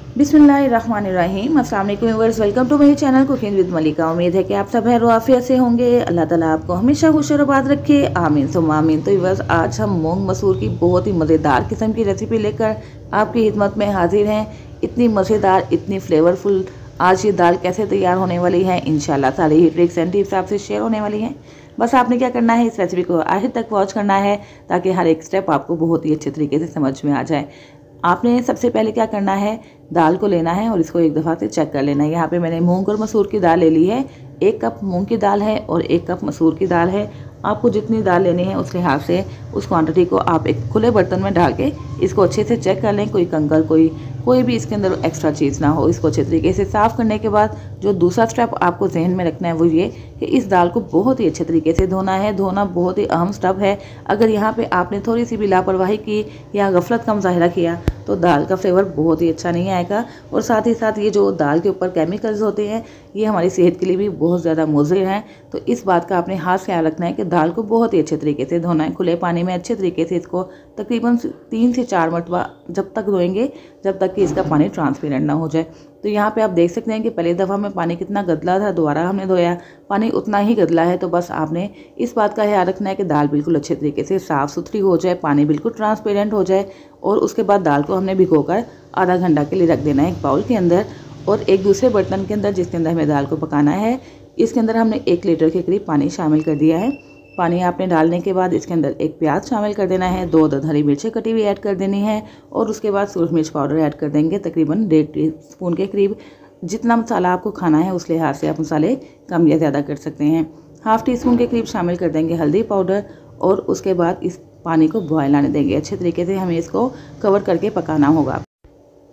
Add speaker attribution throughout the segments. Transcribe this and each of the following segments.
Speaker 1: बिस्मिल्लाहिर्रहमानिर्रहीम। अस्सलाम वालेकुम व्यूअर्स, वेलकम टू मेरे चैनल कुकिंग विद मलिका। उम्मीद है कि आप सब खैर आफियत से होंगे। अल्लाह ताला आपको हमेशा खुश और आबाद रखे, आमीन सुम्मा आमीन। तो व्यूअर्स, आज हम मूंग मसूर की बहुत ही मज़ेदार किस्म की रेसिपी लेकर आपकी खिदमत में हाजिर हैं। इतनी मज़ेदार, इतनी फ्लेवरफुल आज ये दाल कैसे तैयार होने वाली है, इंशाल्लाह सारी ही ट्रिक्स एंड टिप्स आपसे शेयर होने वाली हैं। बस आपने क्या करना है, इस रेसिपी को आखिर तक वॉच करना है ताकि हर एक स्टेप आपको बहुत ही अच्छे तरीके से समझ में आ जाए। आपने सबसे पहले क्या करना है, दाल को लेना है और इसको एक दफ़ा से चेक कर लेना है। यहाँ पे मैंने मूंग और मसूर की दाल ले ली है। 1 कप मूंग की दाल है और 1 कप मसूर की दाल है। आपको जितनी दाल लेनी है उस लिहाज से उस क्वांटिटी को आप एक खुले बर्तन में डाल के इसको अच्छे से चेक कर लें। कोई कंकर, कोई भी इसके अंदर एक्स्ट्रा चीज़ ना हो। इसको अच्छे तरीके से साफ़ करने के बाद जो दूसरा स्टेप आपको जहन में रखना है वो ये कि इस दाल को बहुत ही अच्छे तरीके से धोना है। धोना बहुत ही अहम स्टेप है। अगर यहाँ पे आपने थोड़ी सी भी लापरवाही की या गफलत का मुजाहिरा किया तो दाल का फ्लेवर बहुत ही अच्छा नहीं आएगा। और साथ ही साथ ये जो दाल के ऊपर केमिकल्स होते हैं ये हमारी सेहत के लिए भी बहुत ज़्यादा मुज़िर हैं। तो इस बात का आपने खास ख्याल रखना है कि दाल को बहुत ही अच्छे तरीके से धोना है। खुले पानी में अच्छे तरीके से इसको तकरीबन 3 से 4 मरतबा जब तक धोएंगे जब तक कि इसका पानी ट्रांसपेरेंट ना हो जाए। तो यहाँ पे आप देख सकते हैं कि पहली दफ़ा में पानी कितना गदला था, दोबारा हमने धोया पानी उतना ही गदला है। तो बस आपने इस बात का ख्याल रखना है कि दाल बिल्कुल अच्छे तरीके से साफ़ सुथरी हो जाए, पानी बिल्कुल ट्रांसपेरेंट हो जाए। और उसके बाद दाल को हमने भिगोकर आधा घंटा के लिए रख देना है एक बाउल के अंदर। और एक दूसरे बर्तन के अंदर जिसके अंदर हमें दाल को पकाना है, इसके अंदर हमने 1 लीटर के करीब पानी शामिल कर दिया है। पानी आपने डालने के बाद इसके अंदर एक प्याज शामिल कर देना है, 2 अदद हरी मिर्चें कटी हुई ऐड कर देनी है और उसके बाद सूरज मिर्च पाउडर ऐड कर देंगे तकरीबन 1.5 टीस्पून के करीब। जितना मसाला आपको खाना है उस लिहाज से आप मसाले कम या ज़्यादा कर सकते हैं। ½ टीस्पून के करीब शामिल कर देंगे हल्दी पाउडर और उसके बाद इस पानी को बॉयल आने देंगे। अच्छे तरीके से हमें इसको कवर करके पकाना होगा।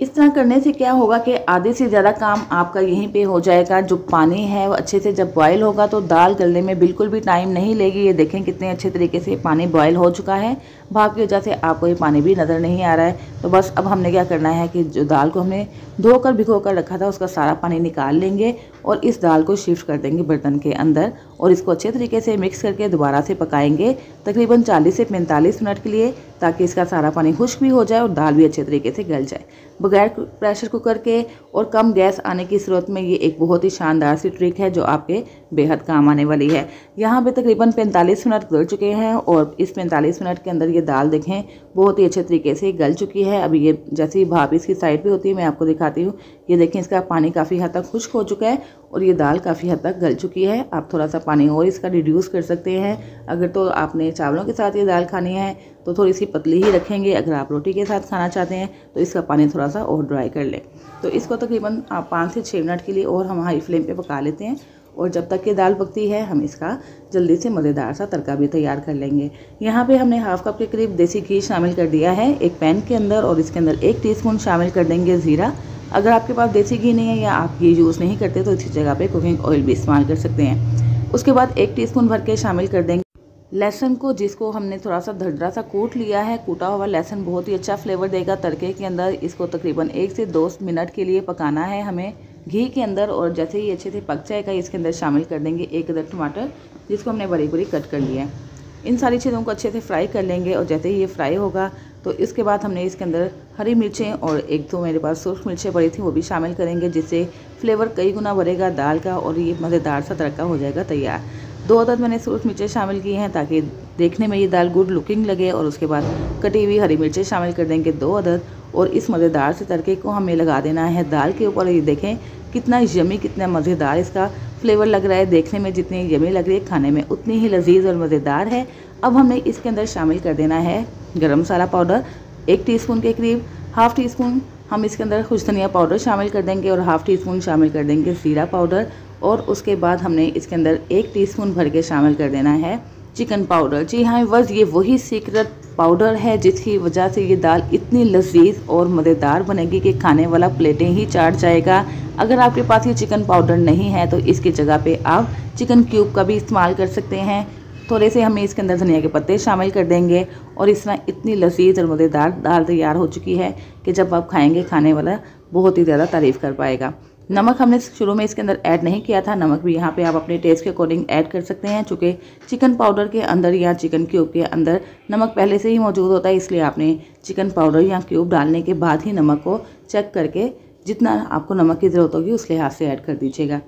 Speaker 1: इस तरह करने से क्या होगा कि आधे से ज़्यादा काम आपका यहीं पे हो जाएगा। जो पानी है वो अच्छे से जब बॉयल होगा तो दाल गलने में बिल्कुल भी टाइम नहीं लेगी। ये देखें कितने अच्छे तरीके से पानी बॉयल हो चुका है। भाप की वजह से आपको ये पानी भी नज़र नहीं आ रहा है। तो बस अब हमने क्या करना है कि जो दाल को हमने धोकर भिगोकर रखा था उसका सारा पानी निकाल लेंगे और इस दाल को शिफ्ट कर देंगे बर्तन के अंदर और इसको अच्छे तरीके से मिक्स करके दोबारा से पकाएंगे तकरीबन 40 से 45 मिनट के लिए, ताकि इसका सारा पानी खुश्क भी हो जाए और दाल भी अच्छे तरीके से गल जाए। बगैर प्रेशर कुकर के और कम गैस आने की सूरत में ये एक बहुत ही शानदार सी ट्रिक है जो आपके बेहद काम आने वाली है। यहाँ पे तकरीबन 45 मिनट गुजर चुके हैं और इस 45 मिनट के अंदर ये दाल देखें बहुत ही अच्छे तरीके से गल चुकी है। अभी ये जैसे ही भाप इसकी साइड पे होती है मैं आपको दिखाती हूँ। ये देखें इसका पानी काफ़ी हद तक खुश्क हो चुका है और ये दाल काफ़ी हद तक गल चुकी है। आप थोड़ा सा पानी और इसका रिड्यूस कर सकते हैं। अगर तो आपने चावलों के साथ ये दाल खानी है तो थोड़ी सी पतली ही रखेंगे। अगर आप रोटी के साथ खाना चाहते हैं तो इसका पानी थोड़ा सा और ड्राई कर लें। तो इसको तकरीबन 5 से 6 मिनट के लिए और हम हाई फ्लेम पे पका लेते हैं और जब तक ये दाल पकती है हम इसका जल्दी से मज़ेदार सा तड़का भी तैयार कर लेंगे। यहाँ पे हमने ½ कप के करीब देसी घी शामिल कर दिया है एक पैन के अंदर और इसके अंदर 1 टीस्पून शामिल कर देंगे ज़ीरा। अगर आपके पास देसी घी नहीं है या आप घी यूज़ नहीं करते तो इसी जगह पे कुकिंग ऑयल भी इस्तेमाल कर सकते हैं। उसके बाद 1 टीस्पून भर के शामिल कर देंगे लहसुन को, जिसको हमने थोड़ा सा धड़धड़ा सा कूट लिया है। कूटा हुआ लहसुन बहुत ही अच्छा फ्लेवर देगा तड़के के अंदर। इसको तकरीबन 1 से 2 मिनट के लिए पकाना है हमें घी के अंदर और जैसे ही अच्छे से पक जाएगा इसके अंदर शामिल कर देंगे 1 अदद टमाटर जिसको हमने बड़ी बड़ी कट कर लिया है। इन सारी चीज़ों को अच्छे से फ्राई कर लेंगे और जैसे ही ये फ्राई होगा तो इसके बाद हमने इसके अंदर हरी मिर्चें और 1-2 मेरे पास सूरज मिर्चें पड़ी थी वो भी शामिल करेंगे, जिससे फ्लेवर कई गुना बढ़ेगा दाल का और ये मज़ेदार सा तड़का हो जाएगा तैयार। 2 अदद मैंने सूरज मिर्चें शामिल की हैं ताकि देखने में ये दाल गुड लुकिंग लगे और उसके बाद कटी हुई हरी मिर्चें शामिल कर देंगे 2 अदद और इस मज़ेदार से तड़के को हमें लगा देना है दाल के ऊपर। ये देखें कितना यमी, कितना मज़ेदार इसका फ्लेवर लग रहा है। देखने में जितनी यमी लग रही है खाने में उतनी ही लजीज और मज़ेदार है। अब हमने इसके अंदर शामिल कर देना है गरम मसाला पाउडर 1 टीस्पून के करीब। ½ टीस्पून हम इसके अंदर खुश धनिया पाउडर शामिल कर देंगे और ½ टीस्पून शामिल कर देंगे ज़ीरा पाउडर और उसके बाद हमने इसके अंदर 1 टीस्पून भर के शामिल कर देना है चिकन पाउडर। जी हाँ बस ये वही सीक्रेट पाउडर है जिसकी वजह से ये दाल इतनी लजीज और मज़ेदार बनेगी कि खाने वाला प्लेटें ही चाट जाएगा। अगर आपके पास ये चिकन पाउडर नहीं है तो इसकी जगह पे आप चिकन क्यूब का भी इस्तेमाल कर सकते हैं। थोड़े से हमें इसके अंदर धनिया के पत्ते शामिल कर देंगे और इस तरह इतनी लजीज और मज़ेदार दाल तैयार हो चुकी है कि जब आप खाएंगे खाने वाला बहुत ही ज़्यादा तारीफ़ कर पाएगा। नमक हमने शुरू में इसके अंदर ऐड नहीं किया था, नमक भी यहाँ पे आप अपने टेस्ट के अकॉर्डिंग ऐड कर सकते हैं। चूँकि चिकन पाउडर के अंदर या चिकन क्यूब के अंदर नमक पहले से ही मौजूद होता है, इसलिए आपने चिकन पाउडर या क्यूब डालने के बाद ही नमक को चेक करके जितना आपको नमक की ज़रूरत होगी उस लिहाज से ऐड कर दीजिएगा।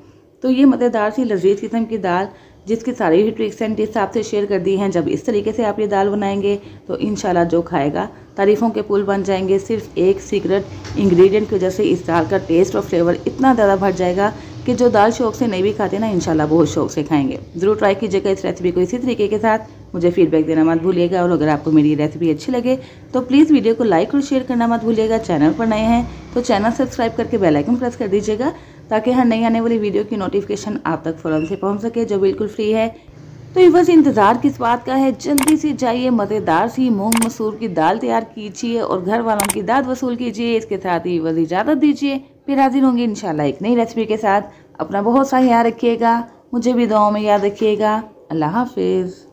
Speaker 1: तो ये मज़ेदार सी लजीज किस्म की दाल जिसकी सारी ही ट्रिक्स एंड टिप्स आपसे शेयर कर दी हैं, जब इस तरीके से आप ये दाल बनाएंगे तो इंशाल्लाह जो खाएगा तारीफ़ों के पुल बन जाएंगे। सिर्फ एक सीक्रेट इंग्रेडिएंट की वजह से इस दाल का टेस्ट और फ्लेवर इतना ज़्यादा बढ़ जाएगा कि जो दाल शौक से नहीं भी खाते ना, इंशाल्लाह बहुत शौक से खाएंगे। ज़रूर ट्राई कीजिएगा इस रेसिपी को इसी तरीके के साथ। मुझे फीडबैक देना मत भूलिएगा, और अगर आपको मेरी रेसिपी अच्छी लगे तो प्लीज़ वीडियो को लाइक और शेयर करना मत भूलिएगा। चैनल पर नए हैं तो चैनल सब्सक्राइब करके बेल आइकन प्रेस कर दीजिएगा, ताकि हर नई आने वाली वीडियो की नोटिफिकेशन आप तक फ़ौरन से पहुंच सके, जो बिल्कुल फ्री है। तो बस इंतज़ार किस बात का है, जल्दी से जाइए मज़ेदार सी मूंग मसूर की दाल तैयार कीजिए और घर वालों की दाद वसूल कीजिए। इसके साथ ही बस इजाज़त दीजिए, फिर हाजिर होंगे इंशाल्लाह एक नई रेसिपी के साथ। अपना बहुत सा ख्याल रखिएगा, मुझे भी दुआओं में याद रखिएगा। अल्लाह हाफिज़।